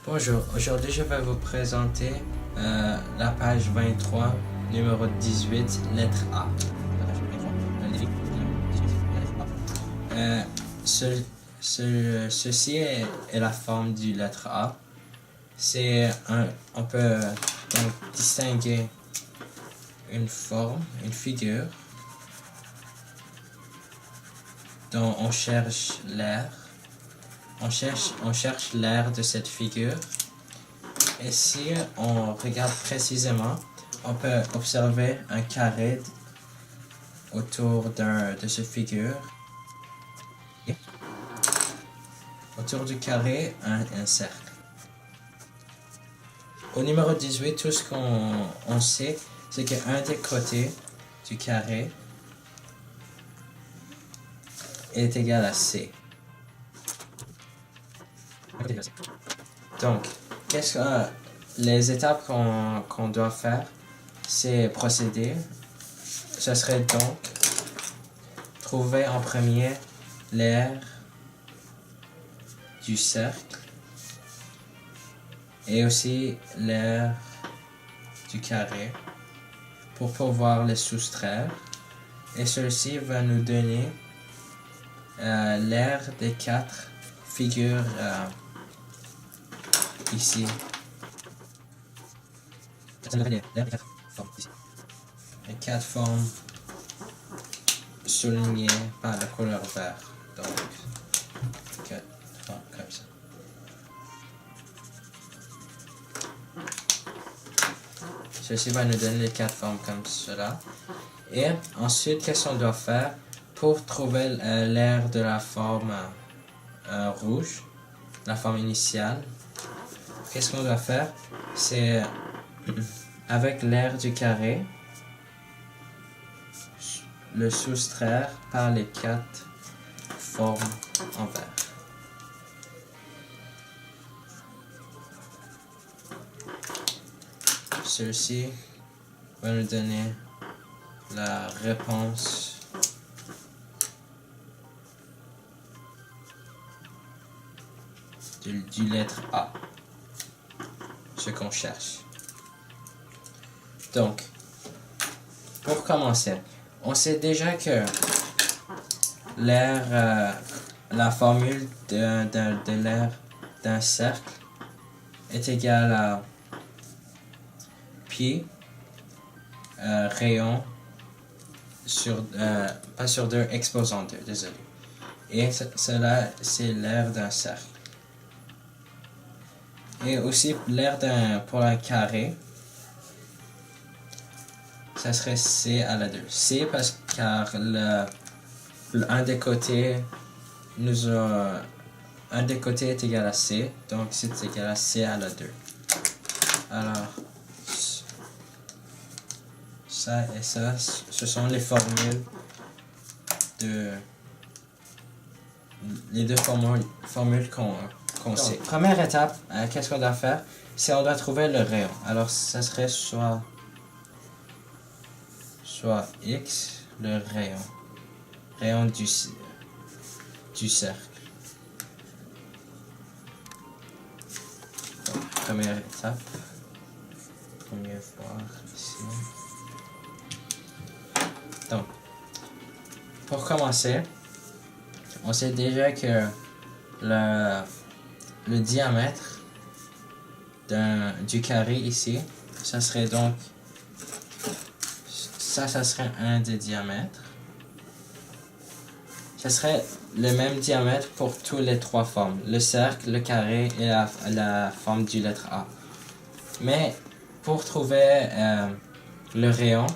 Bonjour, aujourd'hui je vais vous présenter la page 23, numéro 18, lettre A. Ceci est la forme du lettre A. On peut donc distinguer une forme, une figure dont on cherche l'air. On cherche l'air de cette figure. Et si on regarde précisément, on peut observer un carré autour de cette figure. Et autour du carré, un cercle. Au numéro 18, tout ce qu'on sait, c'est qu'un des côtés du carré est égal à C. Donc, les étapes qu'on doit faire, c'est procéder. Ce serait donc trouver en premier l'aire du cercle et aussi l'aire du carré pour pouvoir les soustraire. Et ceci va nous donner l'aire des quatre figures ici. Les quatre formes soulignées par la couleur vert. Donc, 4 formes comme ça. Ceci va nous donner les quatre formes comme cela. Et ensuite, qu'est-ce qu'on doit faire pour trouver l'aire de la forme rouge, la forme initiale? Qu'est-ce qu'on doit faire? C'est avec l'aire du carré, le soustraire par les quatre formes en vert. Ceci va nous donner la réponse du lettre A, ce qu'on cherche. Donc, pour commencer, on sait déjà que la formule de l'aire d'un cercle est égale à pi rayon sur, pas sur 2, exposant 2, désolé. Et cela, c'est l'aire d'un cercle. Et aussi l'aire pour un carré, ça serait C à la 2. C car un des côtés un des côtés est égal à C, donc c'est égal à C à la 2. Alors, ça et ça, ce sont les formules les deux formules qu'on sait. Première étape, qu'est-ce qu'on doit faire? C'est on doit trouver le rayon. Alors, ça serait soit X, le rayon du cercle. Donc, première étape, voir ici. Donc, pour commencer, on sait déjà que le diamètre du carré ici, ça serait donc ça serait un des diamètres. Ça serait le même diamètre pour toutes les trois formes, le cercle, le carré et la forme du lettre A. Mais pour trouver le rayon,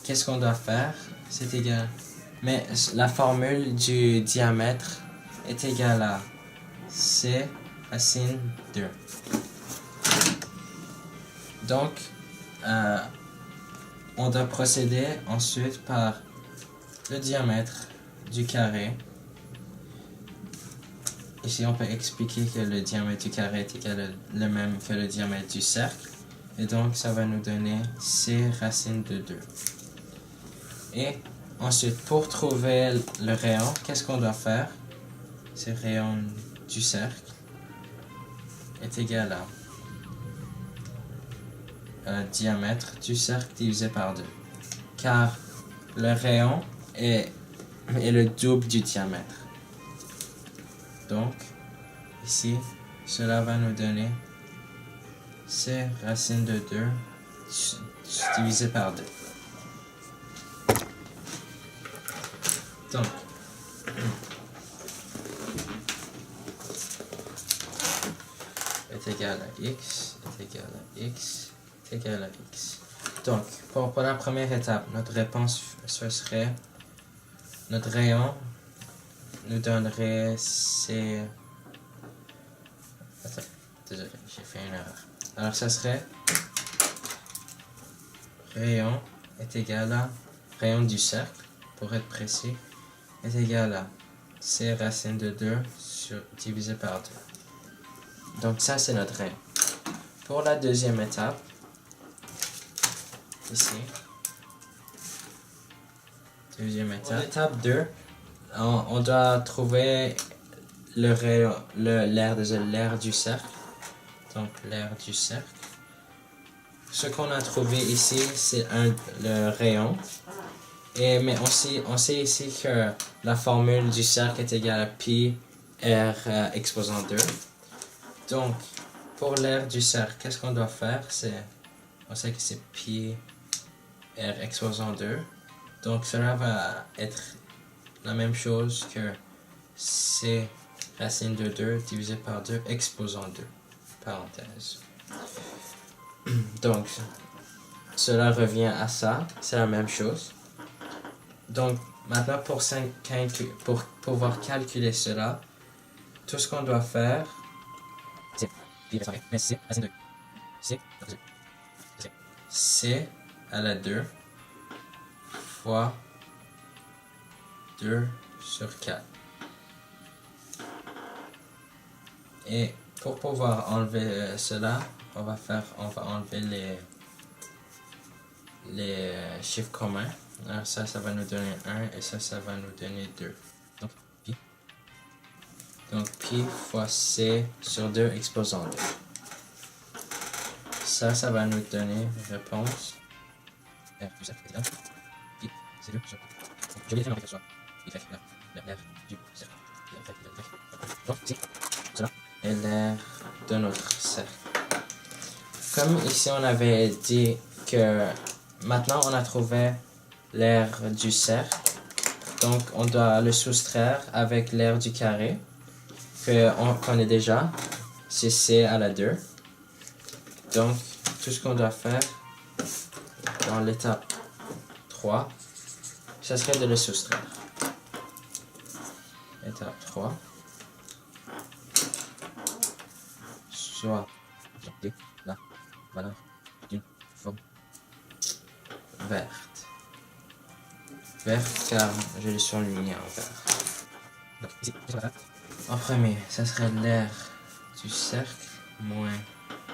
qu'est-ce qu'on doit faire? C'est égal. Mais la formule du diamètre est égale à C racine 2. Donc, on doit procéder ensuite par le diamètre du carré. Ici, on peut expliquer que le diamètre du carré est égal le même que le diamètre du cercle. Et donc, ça va nous donner C racine de 2. Et ensuite, pour trouver le rayon, qu'est-ce qu'on doit faire? C'est le rayon du cercle. est égal à diamètre du cercle divisé par 2. Car le rayon est le double du diamètre. Donc, ici, cela va nous donner c racine de 2 divisé par 2. Donc, est égal à x, est égal à x, est égal à x. Donc, pour la première étape, notre réponse, ce serait, notre rayon nous donnerait c... Attends, désolé, j'ai fait une erreur. Alors, ça serait rayon est égal à, rayon du cercle, pour être précis, est égal à c racine de 2 divisé par 2. Donc ça c'est notre rayon. Pour la deuxième étape, ici, deuxième étape. Pour l'étape 2, on doit trouver le rayon, l'aire du cercle. Donc l'aire du cercle. Ce qu'on a trouvé ici, c'est le rayon. Mais on sait ici que la formule du cercle est égale à pi r exposant 2. Donc, pour l'aire du cercle, qu'est-ce qu'on doit faire? On sait que c'est pi r exposant 2. Donc, cela va être la même chose que c racine de 2 divisé par 2 exposant 2. Parenthèse. Donc, cela revient à ça. C'est la même chose. Donc, maintenant, pour pouvoir calculer cela, tout ce qu'on doit faire, c'est à la 2 fois 2 sur 4. Et pour pouvoir enlever cela, on va enlever les chiffres communs. Alors ça va nous donner 1 et ça va nous donner 2. Donc pi fois c sur 2 exposant 2. Ça va nous donner réponse. R plus F est égal. Pi c2 sur 2. Je vais faire en fait l'air du cercle. Donc ici, cela est l'air de notre cercle. Comme ici on avait dit que maintenant on a trouvé l'aire du cercle, donc on doit le soustraire avec l'aire du carré qu'on connaît déjà, c'est c à la 2. Donc tout ce qu'on doit faire dans l'étape 3, ça serait de le soustraire. Étape 3, soit la valeur d'une forme verte. Verte car je l'ai surligné en vert. Donc ici, qu'est-ce qu'on va faire? En premier, ça serait l'aire du cercle moins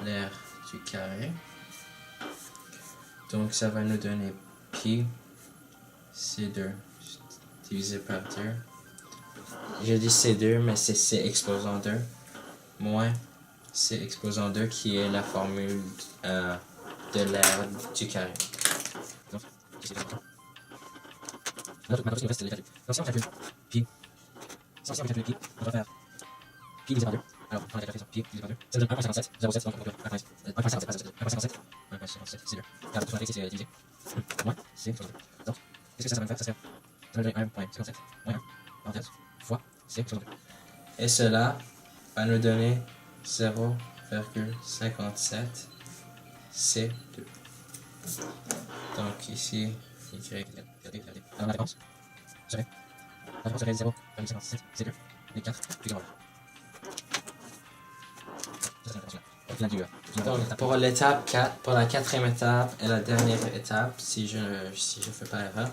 l'aire du carré. Donc ça va nous donner pi c2 divisé par 2. J'ai dit c2, mais c'est c exposant 2 moins c exposant 2 qui est la formule de l'aire du carré. Donc, maintenant, ce qui nous reste, c'est les calculs. Donc, si on calcule pi, on va faire pi divisé par 2. Alors, on a calculé pi divisé par 2. Ça donne 1.57, 0,7, donc on peut 1.57, c'est 2. Car tout ce qu'on a fait ici, c'est divisé. Moins, c'est 62. Donc, qu'est-ce que ça va me faire? Ça va me donner 1.57, moins 1, parenthèse, fois c 62. Et cela va nous donner 0,57 C2. Donc ici, y. Alors la réponse serait 0,57 C2 et 4 plus grand. Donc pour l'étape 4, pour la quatrième étape et la dernière étape, si je fais pas erreur,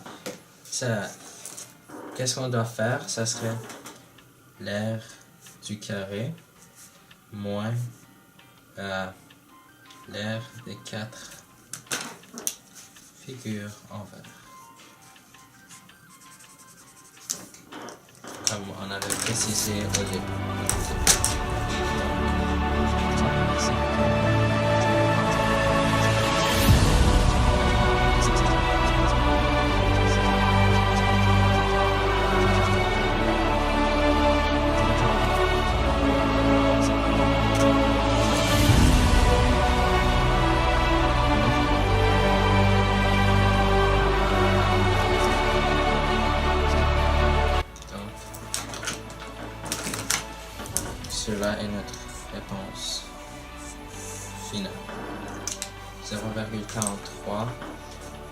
qu'est-ce qu'on doit faire? Ça serait l'aire du carré moins l'aire des 4 figures en vert. Comme on avait précisé au début. cela est notre réponse finale. 0,43.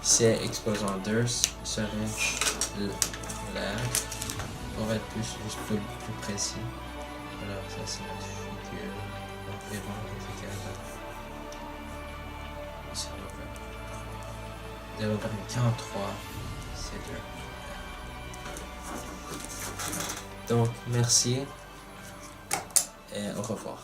C exposant 2 serait l'air. On va être plus précis. Alors ça c'est notre figure. Environ est égal à 0,43 c'est 2. Donc merci et au revoir.